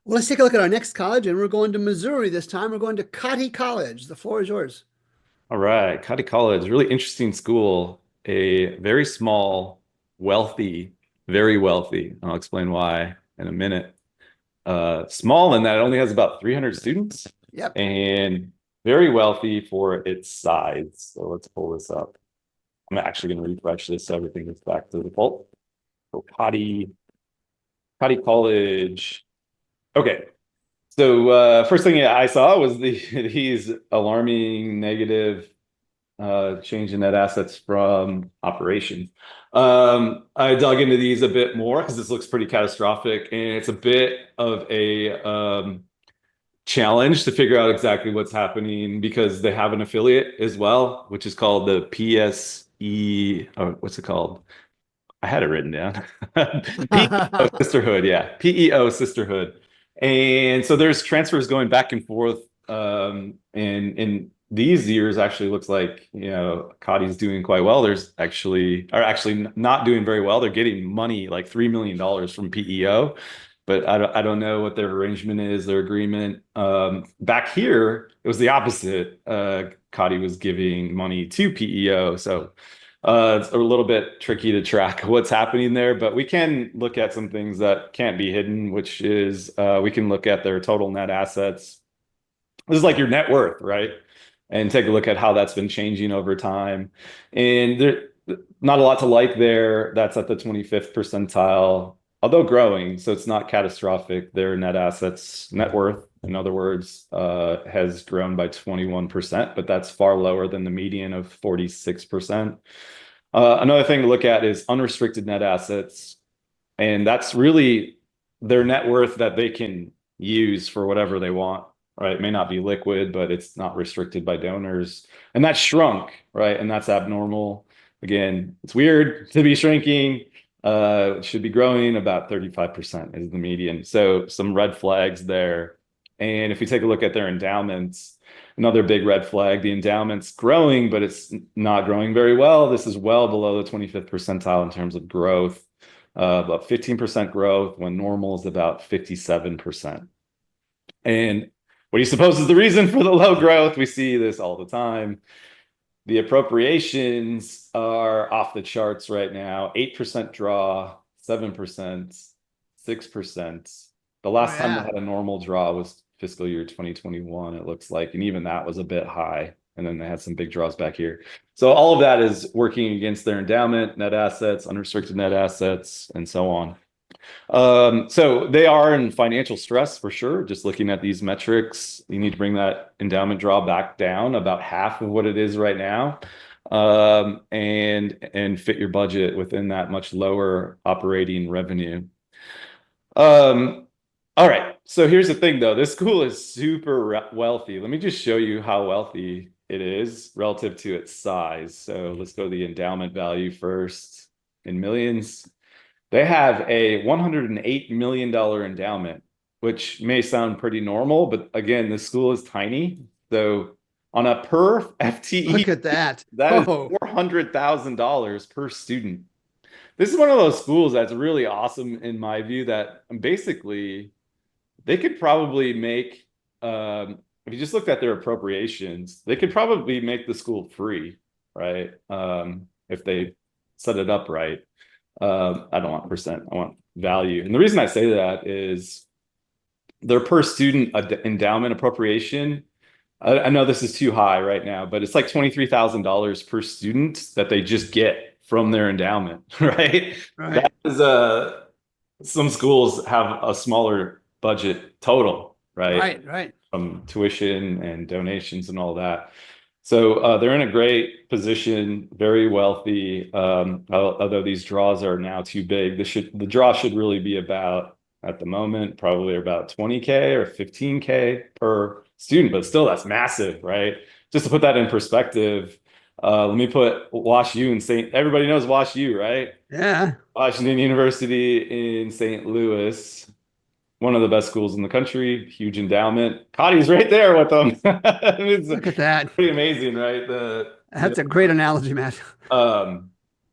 Well, let's take a look at our next college, and we're going to Missouri this time. We're going to Cottey College. The floor is yours. All right, Cottey College, really interesting school. A very small, wealthy, very wealthy. I'll explain why in a minute. Small in that it only has about 300 students Yep. and very wealthy for its size. So let's pull this up. I'm actually going to refresh this so everything is back to default. So Cottey College. Okay. So first thing I saw was these alarming negative change in net assets from operations. I dug into these a bit more because this looks pretty catastrophic, and it's a bit of a challenge to figure out exactly what's happening because they have an affiliate as well, which is called the PSE. Oh, what's it called? I had it written down. PEO Sisterhood, yeah, PEO Sisterhood. And so there's transfers going back and forth. And in these years, actually looks like Cottey's doing quite well. There's actually not doing very well. They're getting money like $3 million from PEO, but I don't know what their arrangement is, their agreement. Back here, it was the opposite. Cottey was giving money to PEO, so. It's a little bit tricky to track what's happening there, but we can look at some things that can't be hidden, which is we can look at their total net assets. This is like your net worth, right? And take a look at how that's been changing over time. And there, not a lot to like there. That's at the 25th percentile, although growing, so it's not catastrophic. Their net assets, net worth, in other words, has grown by 21%, but that's far lower than the median of 46%. Another thing to look at is unrestricted net assets, and that's really their net worth that they can use for whatever they want, right? It may not be liquid, but it's not restricted by donors, and that's shrunk, right? And that's abnormal. Again, it's weird to be shrinking. It should be growing. About 35% is the median. So some red flags there. And if we take a look at their endowments, another big red flag, the endowment's growing, but it's not growing very well. This is well below the 25th percentile in terms of growth, about 15% growth when normal is about 57%. And what do you suppose is the reason for the low growth? We see this all the time. The appropriations are off the charts right now. 8% draw, 7%, 6%. The Oh, last time they yeah. had a normal draw was fiscal year 2021, it looks like. And even that was a bit high. And then they had some big draws back here. So all of that is working against their endowment, net assets, unrestricted net assets, and so on. So they are in financial stress for sure. Just looking at these metrics, you need to bring that endowment draw back down about half of what it is right now, and fit your budget within that much lower operating revenue. Um, all right. So here's the thing, though. This school is super wealthy. Let me just show you how wealthy it is relative to its size. So let's go to the endowment value first in millions. They have a $108 million endowment, which may sound pretty normal, but again, the school is tiny. So on a per FTE, Look at that. that is Oh, $400,000 per student. This is one of those schools that's really awesome in my view that basically they could probably make, if you just looked at their appropriations, they could probably make the school free, right? If they set it up right. I don't want percent, I want value. And the reason I say that is their per student endowment appropriation. I know this is too high right now, but it's like $23,000 per student that they just get from their endowment, right? That right. is some schools have a smaller budget total, right? Right, right. From tuition and donations and all that. So they're in a great position, very wealthy. Although these draws are now too big, the draw should really be about at the moment probably about 20K or 15K per student, but still that's massive, right? Just to put that in perspective, let me put Wash U in St. Everybody knows Wash U, right? Yeah. Washington University in St. Louis, one of the best schools in the country, huge endowment. Cottey's right there with them. It's Look at that. pretty amazing, right? The That's a great analogy, Matt. um,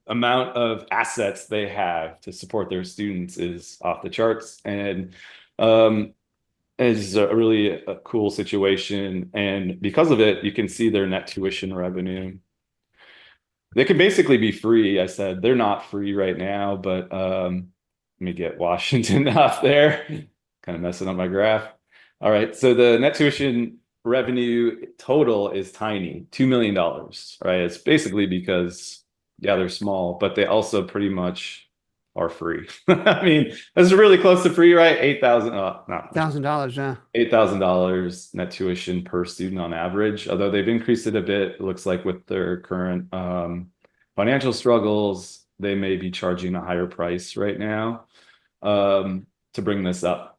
amount of assets they have to support their students is off the charts. And um, is a really a cool situation. And because of it, you can see their net tuition revenue. They can basically be free. I said they're not free right now, but let me get Washington up there. Kind of messing up my graph. All right, so the net tuition revenue total is tiny, $2 million, right? It's basically because, yeah, they're small, but they also pretty much are free. I mean, that's really close to free, right? 8,000, no, $1,000, yeah. $8,000 net tuition per student on average, although they've increased it a bit. It looks like with their current financial struggles, they may be charging a higher price right now to bring this up.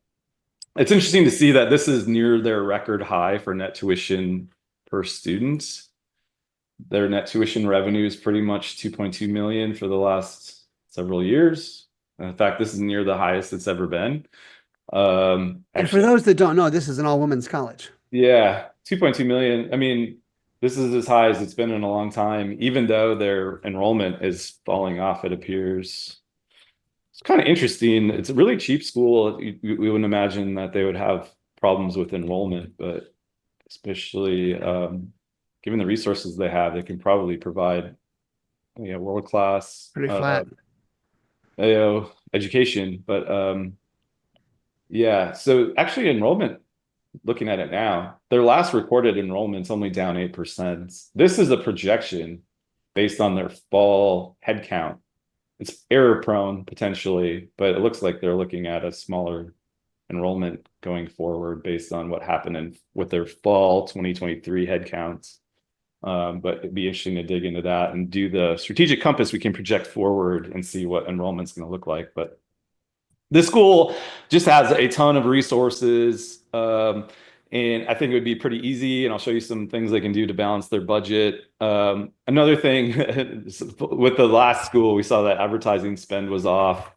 It's interesting to see that this is near their record high for net tuition per student. Their net tuition revenue is pretty much 2.2 million for the last several years. In fact, this is near the highest it's ever been. And for those that don't know, this is an all-women's college. Yeah, 2.2 million. I mean, this is as high as it's been in a long time, even though their enrollment is falling off, it appears. It's kind of interesting. It's a really cheap school. We wouldn't imagine that they would have problems with enrollment, but especially given the resources they have, they can probably provide, world-class Pretty flat. education. But yeah, so actually enrollment, looking at it now, their last recorded enrollment's only down 8%. This is a projection based on their fall headcount. It's error prone potentially, but it looks like they're looking at a smaller enrollment going forward based on what happened with their fall 2023 headcounts. But it'd be interesting to dig into that and do the strategic compass. We can project forward and see what enrollment's going to look like. But this school just has a ton of resources. And I think it would be pretty easy. And I'll show you some things they can do to balance their budget. Another thing with the last school, we saw that advertising spend was off.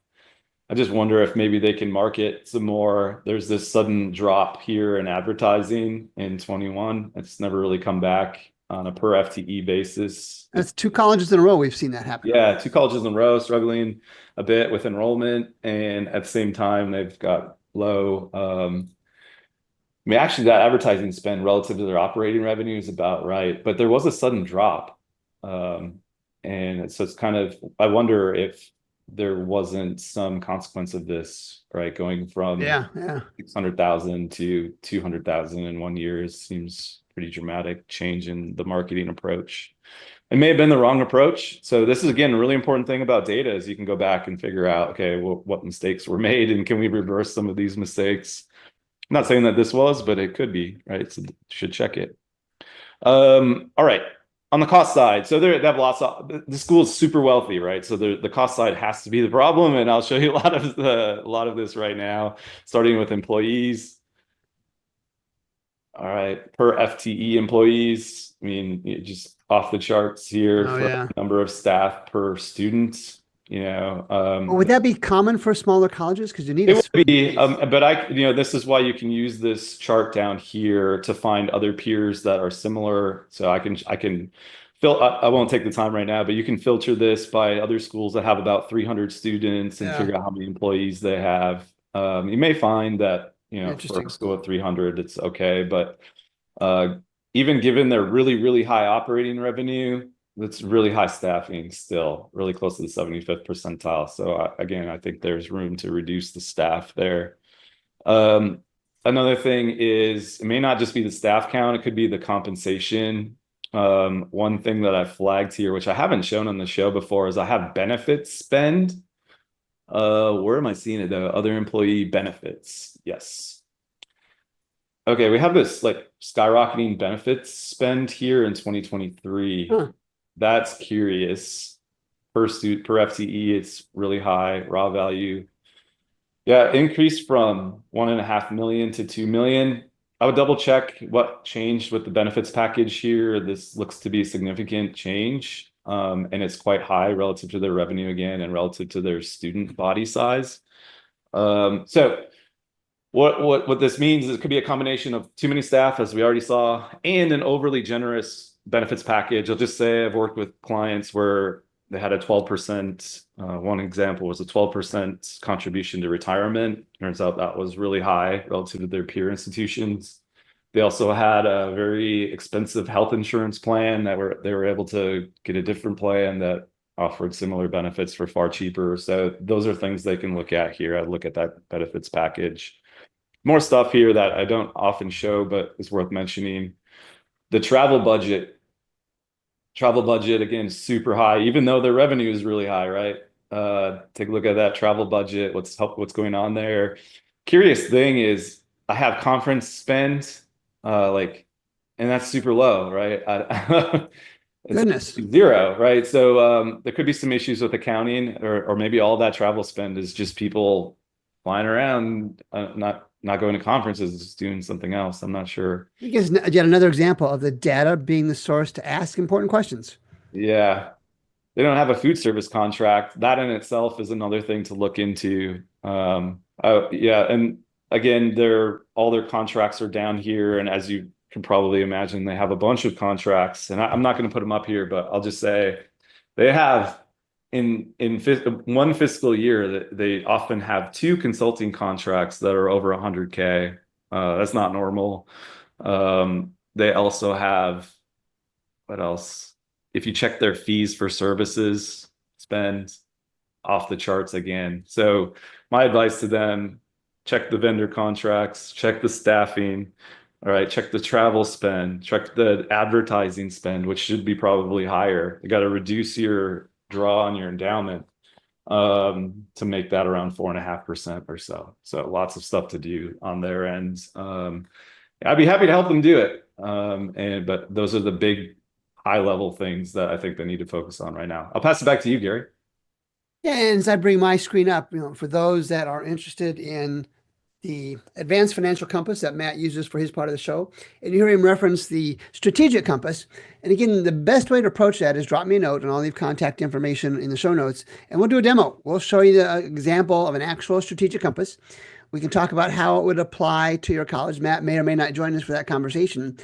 I just wonder if maybe they can market some more. There's this sudden drop here in advertising in 21. It's never really come back on a per FTE basis. That's 2 colleges in a row we've seen that happen. Yeah, 2 colleges in a row struggling a bit with enrollment, and at the same time they've got low. I mean, actually, that advertising spend relative to their operating revenue is about right, but there was a sudden drop, and so it's kind of. I wonder if there wasn't some consequence of this, right? Going from 600,000 to 200,000 in 1 year seems pretty dramatic change in the marketing approach. It may have been the wrong approach. So this is, again, a really important thing about data is you can go back and figure out, okay, well, what mistakes were made and can we reverse some of these mistakes? I'm not saying that this was, but it could be, right? So should check it. All right. On the cost side, so they have lots of, the school is super wealthy, right? So the cost side has to be the problem. And I'll show you a lot of this right now, starting with employees. All right, per FTE employees, I mean, just off the charts here for number of staff per student. Would that be common for smaller colleges? Because you need it would be, but this is why you can use this chart down here to find other peers that are similar. So I can I won't take the time right now, but you can filter this by other schools that have about 300 students and figure out how many employees they have. You may find that for a school of 300, it's okay. But even given their really, really high operating revenue, that's really high staffing still, really close to the 75th percentile. So again, I think there's room to reduce the staff there. Another thing is, it may not just be the staff count, it could be the compensation. One thing that I flagged here, which I haven't shown on the show before, is I have benefits spend. Where am I seeing it though? Other employee benefits. Yes. Okay, we have this like skyrocketing benefits spend here in 2023. That's curious. Per FTE, it's really high. Raw value. Yeah, increased from 1.5 million to 2 million. I would double check what changed with the benefits package here. This looks to be a significant change. And it's quite high relative to their revenue again and relative to their student body size. So what this means is it could be a combination of too many staff, as we already saw, and an overly generous benefits package. I'll just say I've worked with clients where they had a 12%, one example was a 12% contribution to retirement. Turns out that was really high relative to their peer institutions. They also had a very expensive health insurance plan they were able to get a different plan that offered similar benefits for far cheaper. So those are things they can look at here. I'd look at that benefits package. More stuff here that I don't often show, but is worth mentioning. The travel budget again, super high, even though their revenue is really high, right? Take a look at that travel budget, what's going on there. Curious thing is I have conference spend, like, and that's super low, right? It's Goodness. zero, right? So there could be some issues with accounting, or maybe all that travel spend is just people flying around, not going to conferences, just doing something else. I'm not sure. I think it's yet another example of the data being the source to ask important questions. Yeah. They don't have a food service contract. That in itself is another thing to look into. Yeah, and again, all their contracts are down here, and as you can probably imagine, they have a bunch of contracts. And I'm not going to put them up here, but I'll just say they have one fiscal year that they often have two consulting contracts that are over 100K. That's not normal. They also have what else? If you check their fees for services, spend off the charts again. So my advice to them, check the vendor contracts, check the staffing, all right, check the travel spend, check the advertising spend, which should be probably higher. You got to reduce your draw on your endowment to make that around 4.5% or so. So lots of stuff to do on their end. I'd be happy to help them do it. But those are the big high level things that I think they need to focus on right now. I'll pass it back to you, Gary. Yeah, and as I bring my screen up, for those that are interested in the advanced financial compass that Matt uses for his part of the show, and you hear him reference the strategic compass. And again, the best way to approach that is drop me a note, and I'll leave contact information in the show notes, and we'll do a demo. We'll show you the example of an actual strategic compass. We can talk about how it would apply to your college. Matt may or may not join us for that conversation,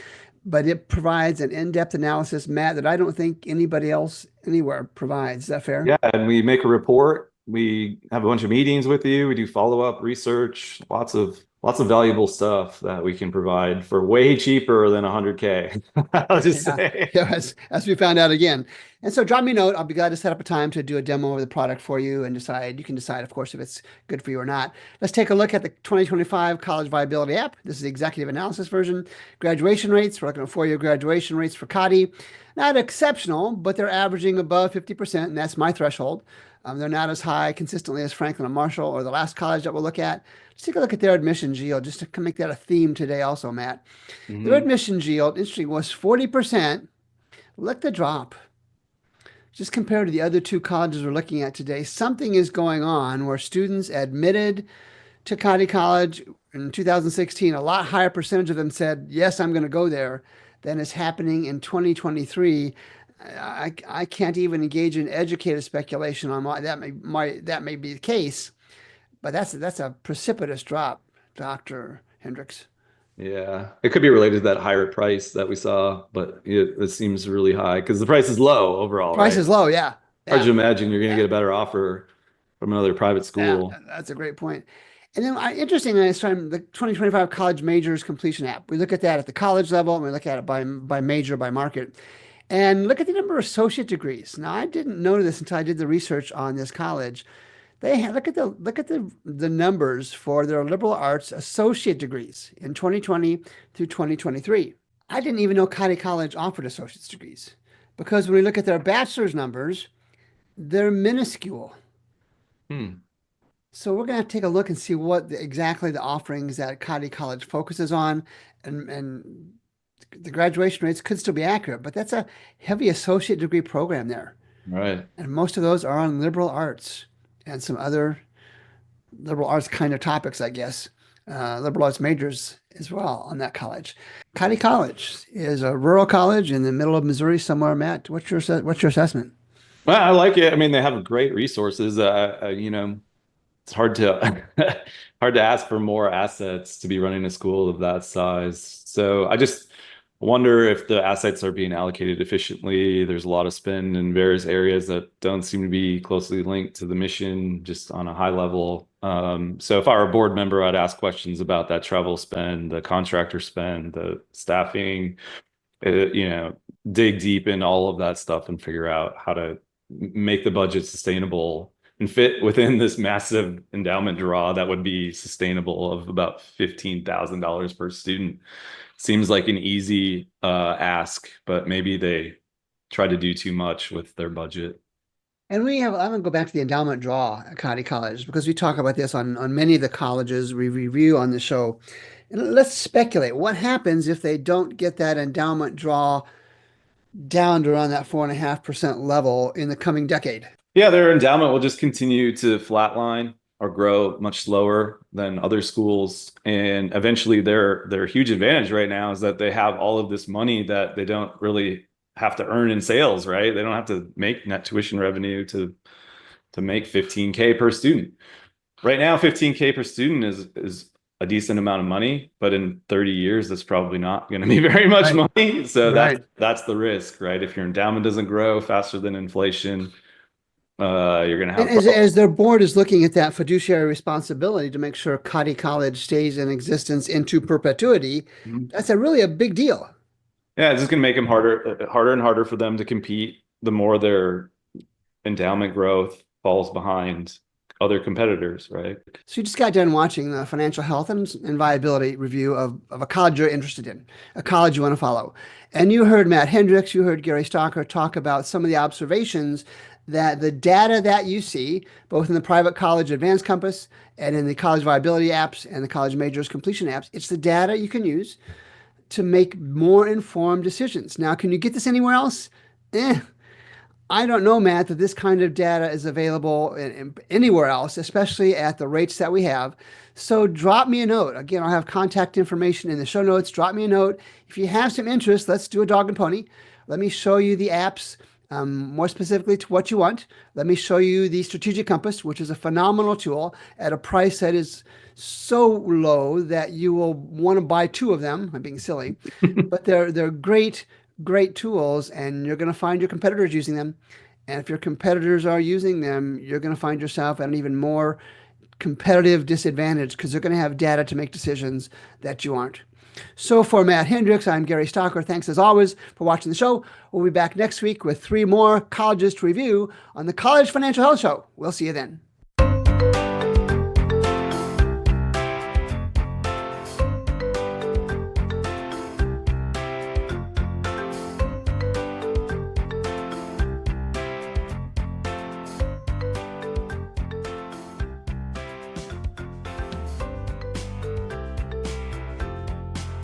but it provides an in-depth analysis, Matt, that I don't think anybody else anywhere provides. Is that fair? Yeah, and we make a report. We have a bunch of meetings with you. We do follow-up research, lots of valuable stuff that we can provide for way cheaper than 100K. I'll just Yeah, say. yeah, as we found out again. And so drop me a note. I'll be glad to set up a time to do a demo of the product for you and you can decide, of course, if it's good for you or not. Let's take a look at the 2025 College Viability app. This is the executive analysis version. Graduation rates. We're looking at 4-year graduation rates for Cottey. Not exceptional, but they're averaging above 50%, and that's my threshold. They're not as high consistently as Franklin and Marshall or the last college that we'll look at. Let's take a look at their admissions yield, just to make that a theme today also, Matt. Their admissions yield, interesting, was 40%. Look the drop. Just compared to the other two colleges we're looking at today, something is going on where students admitted to Cottey College in 2016, a lot higher percentage of them said, yes, I'm going to go there, than is happening in 2023. I can't even engage in educated speculation on why that may be the case, but that's a precipitous drop, Dr. Hendricks. Yeah, it could be related to that higher price that we saw, but it seems really high because the price is low overall, Price right? is low, yeah. Hard Yeah. to imagine you're going to Yeah. get a better offer from another private Yeah, school. that's a great point. And then interestingly, this time the 2025 college majors completion app. We look at that at the college level, and we look at it by major, by market, and look at the number of associate degrees. Now, I didn't know this until I did the research on this college. Look at the numbers for their liberal arts associate degrees in 2020 through 2023. I didn't even know Cottey College offered associate's degrees because when we look at their bachelor's numbers, they're minuscule. Hmm. So we're going to have to take a look and see what exactly the offerings that Cottey College focuses on, and the graduation rates could still be accurate, but that's a heavy associate degree program there. Right. And most of those are on liberal arts and some other liberal arts kind of topics, I guess. Liberal arts majors as well on that college. Cottey College is a rural college in the middle of Missouri somewhere. Matt, what's your assessment? Well, I like it. I mean, they have great resources. It's hard to hard to ask for more assets to be running a school of that size. So I just wonder if the assets are being allocated efficiently. There's a lot of spend in various areas that don't seem to be closely linked to the mission, just on a high level. So if I were a board member, I'd ask questions about that travel spend, the contractor spend, the staffing, you know, dig deep in all of that stuff and figure out how to make the budget sustainable and fit within this massive endowment draw that would be sustainable of about $15,000 per student. Seems like an easy ask, but maybe they try to do too much with their budget. And I'm going to go back to the endowment draw at Cottey College because we talk about this on many of the colleges we review on the show. And let's speculate. What happens if they don't get that endowment draw down to around that 4.5% level in the coming decade? Yeah, their endowment will just continue to flatline or grow much slower than other schools. And eventually their huge advantage right now is that they have all of this money that they don't really have to earn in sales, right? They don't have to make net tuition revenue to make 15K per student. Right now, 15K per student is a decent amount of money, but in 30 years, that's probably not going to be very much money. So that's the risk, right? If your endowment doesn't grow faster than inflation, you're going to have as their board is looking at that fiduciary responsibility to make sure Cottey College stays in existence into perpetuity, that's really a big deal. Yeah, it's just going to make them harder and harder for them to compete the more their endowment growth falls behind other competitors, right? So you just got done watching the financial health and viability review of a college you're interested in, a college you want to follow. And you heard Matt Hendricks, you heard Gary Stocker talk about some of the observations that the data that you see, both in the private college advanced compass and in the college viability apps and the college majors completion apps, it's the data you can use to make more informed decisions. Now, can you get this anywhere else? I don't know, Matt, that this kind of data is available anywhere else, especially at the rates that we have. So drop me a note. Again, I'll have contact information in the show notes. Drop me a note. If you have some interest, let's do a dog and pony. Let me show you the apps, more specifically to what you want. Let me show you the Strategic Compass, which is a phenomenal tool at a price that is so low that you will want to buy two of them. I'm being silly, but they're great tools, and you're going to find your competitors using them. And if your competitors are using them, you're going to find yourself at an even more competitive disadvantage because they're going to have data to make decisions that you aren't. So for Matt Hendricks, I'm Gary Stocker. Thanks as always for watching the show. We'll be back next week with 3 more colleges to review on the College Financial Health Show. We'll see you then.